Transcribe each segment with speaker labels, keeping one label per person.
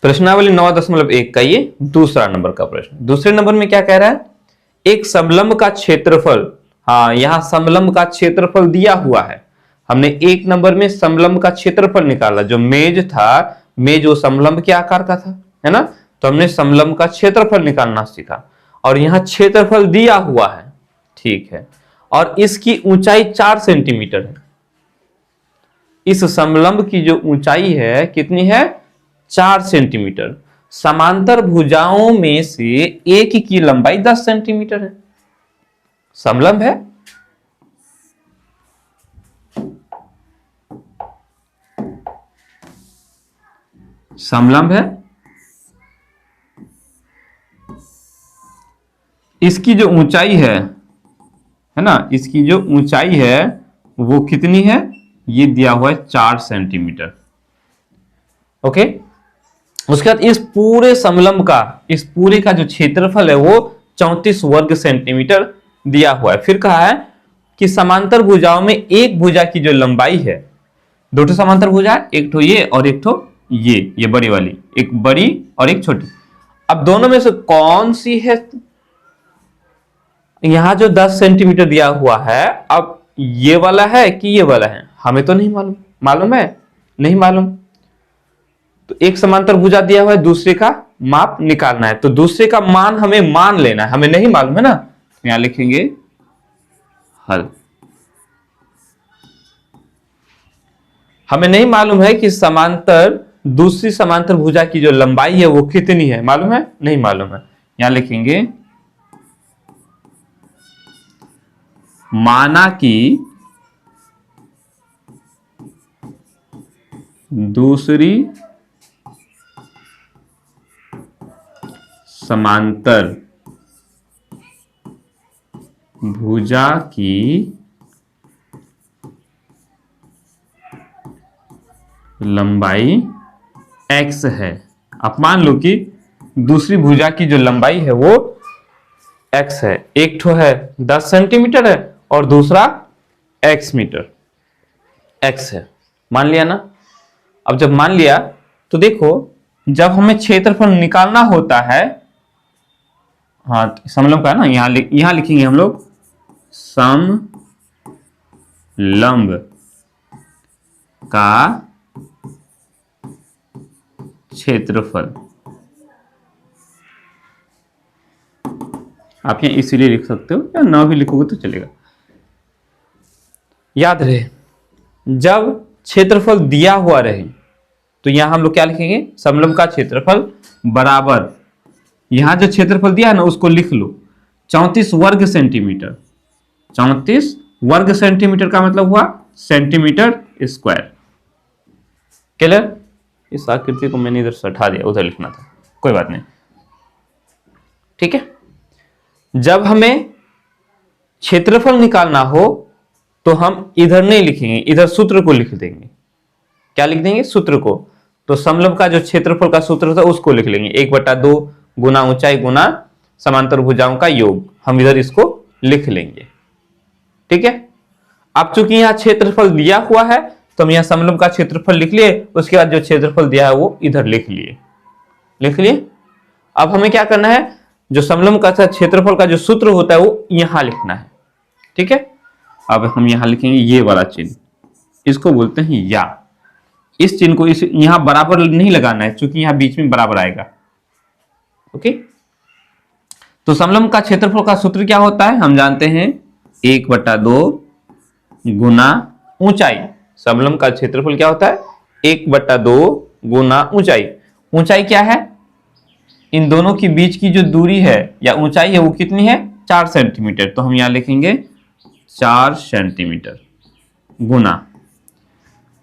Speaker 1: प्रश्नावली 9.1 का ये दूसरा नंबर का प्रश्न। दूसरे नंबर में क्या कह रहा है, एक समलंब का क्षेत्रफल, हाँ यहां समलंब का क्षेत्रफल दिया हुआ है। हमने एक नंबर में समलंब का क्षेत्रफल निकाला, जो मेज था, मेज वो समलंब के आकार का था, है ना, तो हमने समलंब का क्षेत्रफल निकालना सीखा। और यहां क्षेत्रफल दिया हुआ है, ठीक है, और इसकी ऊंचाई 4 सेंटीमीटर है। इस समलंब की जो ऊंचाई है कितनी है, 4 सेंटीमीटर। समांतर भुजाओं में से एक की लंबाई 10 सेंटीमीटर है। समलंब है, समलंब है, इसकी जो ऊंचाई है ना, इसकी जो ऊंचाई है वो कितनी है, ये दिया हुआ है 4 सेंटीमीटर। ओके, उसके बाद इस पूरे समलंब का, इस पूरे का जो क्षेत्रफल है वो 34 वर्ग सेंटीमीटर दिया हुआ है। फिर कहा है कि समांतर भुजाओं में एक भुजा की जो लंबाई है, दो ठो समांतर भुजा, एक ठो ये और एक ठो ये बड़ी वाली, एक बड़ी और एक छोटी। अब दोनों में से कौन सी है, यहां जो 10 सेंटीमीटर दिया हुआ है, अब ये वाला है कि ये वाला है, हमें तो नहीं मालूम। मालूम है, नहीं मालूम। तो एक समांतर भुजा दिया हुआ है, दूसरे का माप निकालना है, तो दूसरे का मान हमें मान लेना है, हमें नहीं मालूम है ना, तो यहां लिखेंगे हल। हमें नहीं मालूम है कि समांतर, दूसरी समांतर भुजा की जो लंबाई है वो कितनी है, मालूम है, नहीं मालूम है, यहां लिखेंगे माना कि दूसरी समांतर भुजा की लंबाई x है। अब मान लो कि दूसरी भुजा की जो लंबाई है वो x है, एक ठो है 10 सेंटीमीटर है और दूसरा x मीटर, x है, मान लिया ना। अब जब मान लिया तो देखो, जब हमें क्षेत्रफल निकालना होता है, हाँ समलंब का है ना, यहां लिखेंगे हम लोग समलंब का क्षेत्रफल। आप यहां इसीलिए लिख सकते हो, या ना भी लिखोगे तो चलेगा। याद रहे, जब क्षेत्रफल दिया हुआ रहे तो यहां हम लोग क्या लिखेंगे, समलंब का क्षेत्रफल बराबर, यहां जो क्षेत्रफल दिया है ना उसको लिख लो 34 वर्ग सेंटीमीटर। 34 वर्ग सेंटीमीटर का मतलब हुआ सेंटीमीटर स्क्वायर। क्लियर? इस आकृति को मैंने इधर से हटा दिया, उधर लिखना था, कोई बात नहीं, ठीक है। जब हमें क्षेत्रफल निकालना हो तो हम इधर नहीं लिखेंगे, इधर सूत्र को लिख देंगे। क्या लिख देंगे, सूत्र को। तो समलंब का जो क्षेत्रफल का सूत्र था उसको लिख लेंगे, 1/2 गुना ऊंचाई गुना समांतर भुजाओं का योग, हम इधर इसको लिख लेंगे, ठीक है। अब चूंकि यहां क्षेत्रफल दिया हुआ है तो हम यहां समलंब का क्षेत्रफल लिख लिए, उसके बाद जो क्षेत्रफल दिया है वो इधर लिख लिए। अब हमें क्या करना है, जो समलंब का क्षेत्रफल का जो सूत्र होता है वो यहां लिखना है, ठीक है। अब हम यहां लिखेंगे ये वाला चिन्ह, इसको बोलते हैं या। इस चिन्ह को इस यहां बराबर नहीं लगाना है, क्योंकि यहां बीच में बराबर आएगा, ओके। तो समलंब का क्षेत्रफल का सूत्र क्या होता है, हम जानते हैं 1/2 गुना ऊंचाई। समलंब का क्षेत्रफल क्या होता है, 1/2 गुना ऊंचाई। ऊंचाई क्या है, इन दोनों के बीच की जो दूरी है या ऊंचाई है वो कितनी है, 4 सेंटीमीटर। तो हम यहां लिखेंगे 4 सेंटीमीटर गुना,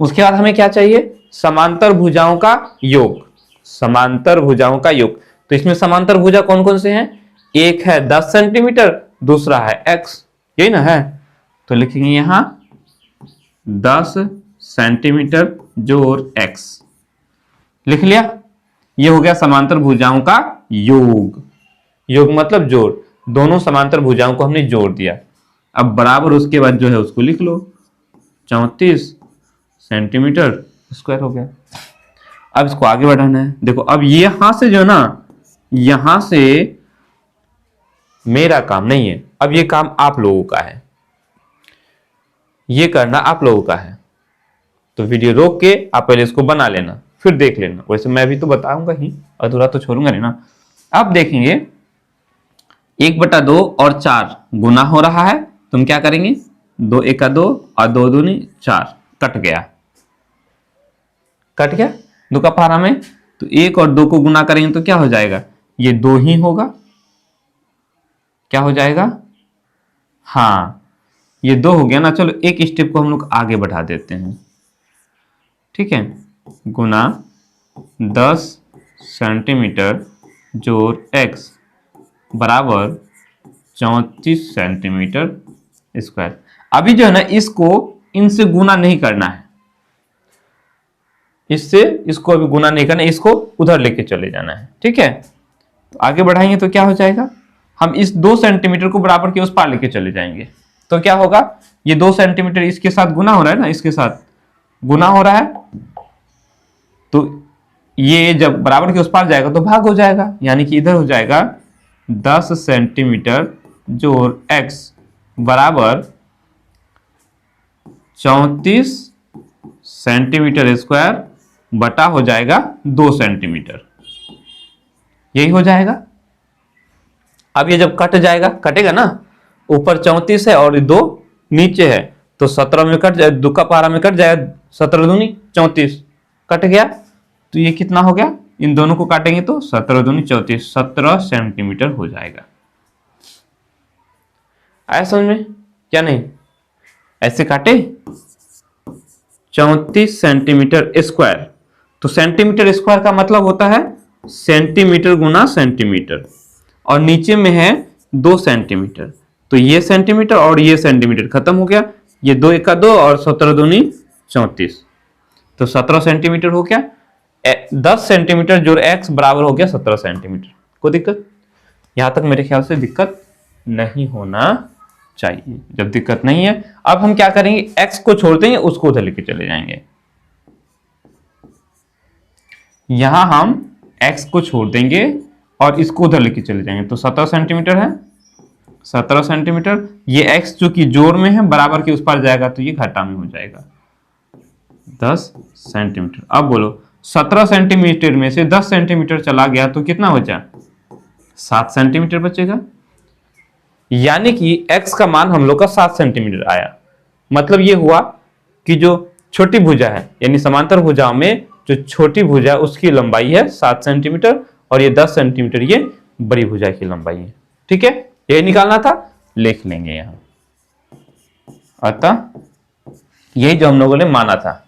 Speaker 1: उसके बाद हमें क्या चाहिए, समांतर भुजाओं का योग। समांतर भुजाओं का योग, तो इसमें समांतर भुजा कौन कौन से हैं, एक है 10 सेंटीमीटर, दूसरा है x, यही ना है। तो लिखेंगे यहां 10 सेंटीमीटर जोड़ x, लिख लिया। ये हो गया समांतर भुजाओं का योग। योग मतलब जोड़, दोनों समांतर भुजाओं को हमने जोड़ दिया। अब बराबर उसके बाद जो है उसको लिख लो, 34 सेंटीमीटर स्क्वायर हो गया। अब इसको आगे बढ़ाना है। देखो अब यहां से जो ना, यहां से मेरा काम नहीं है, अब ये काम आप लोगों का है, ये करना आप लोगों का है। तो वीडियो रोक के आप पहले इसको बना लेना, फिर देख लेना। वैसे मैं भी तो बताऊंगा ही, अधूरा तो छोड़ूंगा नहीं ना। अब देखेंगे 1/2 और 4 गुना हो रहा है, तुम क्या करेंगे, 2 1 2 और 2 दूनी 4, कट गया, कट गया 2 का पहाड़ा में। तो 1 और 2 को गुना करेंगे तो क्या हो जाएगा, ये 2 ही होगा, क्या हो जाएगा, हाँ ये 2 हो गया ना। चलो एक स्टेप को हम लोग आगे बढ़ा देते हैं, ठीक है। गुना 10 सेंटीमीटर जोड़ x बराबर 34 सेंटीमीटर स्क्वायर। अभी जो है ना, इसको इनसे गुना नहीं करना है, इससे इसको अभी गुना नहीं करना है, इसको उधर लेके चले जाना है, ठीक है। तो आगे बढ़ाएंगे तो क्या हो जाएगा, हम इस 2 सेंटीमीटर को बराबर के उस पार लेके चले जाएंगे। तो क्या होगा, ये 2 सेंटीमीटर इसके साथ गुना हो रहा है ना, इसके साथ गुना हो रहा है, तो ये जब बराबर के उस पार जाएगा तो भाग हो जाएगा, यानी कि इधर हो जाएगा 10 सेंटीमीटर जोड़ x बराबर 34 सेंटीमीटर स्क्वायर बटा हो जाएगा 2 सेंटीमीटर, यही हो जाएगा। अब ये जब कट जाएगा, कटेगा ना, ऊपर 34 है और 2 नीचे है, तो 17 में कट जाए, 2 का पहाड़ा में कट जाए, 17 दूनी 34 कट गया। तो ये कितना हो गया, इन दोनों को काटेंगे तो 17 दूनी 34, 17 सेंटीमीटर हो जाएगा। आया समझ में, क्या नहीं, ऐसे काटे 34 सेंटीमीटर स्क्वायर। तो सेंटीमीटर स्क्वायर का मतलब होता है सेंटीमीटर गुना सेंटीमीटर, और नीचे में है 2 सेंटीमीटर, तो ये सेंटीमीटर और ये सेंटीमीटर खत्म हो गया, ये 2 1 2 और 17 दूनी 34, तो 17 सेंटीमीटर हो गया। 10 सेंटीमीटर जोड़ x बराबर हो गया 17 सेंटीमीटर। कोई दिक्कत, यहां तक मेरे ख्याल से दिक्कत नहीं होना चाहिए। जब दिक्कत नहीं है, अब हम क्या करेंगे, x को छोड़ देंगे, उसको उधर लेके चले जाएंगे। यहां हम x को छोड़ देंगे और इसको उधर लेके चले जाएंगे, तो 17 सेंटीमीटर है, 17 सेंटीमीटर। ये x जो कि जोड़ में है, बराबर के उस पार जाएगा तो ये घटा में हो जाएगा 10 सेंटीमीटर। अब बोलो 17 सेंटीमीटर में से 10 सेंटीमीटर चला गया तो कितना बचा, 7 सेंटीमीटर बचेगा, यानी कि x का मान हम लोग का 7 सेंटीमीटर आया। मतलब ये हुआ कि जो छोटी भुजा है, यानी समांतर भुजाओं में जो छोटी भुजा उसकी लंबाई है 7 सेंटीमीटर, और ये 10 सेंटीमीटर ये बड़ी भुजा की लंबाई है, ठीक है। ये निकालना था, लिख लेंगे यहां। अतः यही जो हम लोगों ने माना था,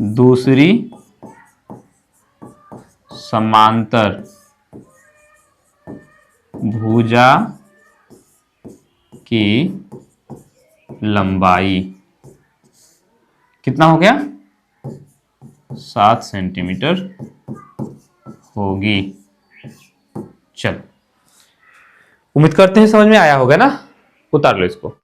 Speaker 1: दूसरी समांतर भुजा की लंबाई कितना हो गया, 7 सेंटीमीटर होगी। चलो, उम्मीद करते हैं समझ में आया होगा ना, उतार लो इसको।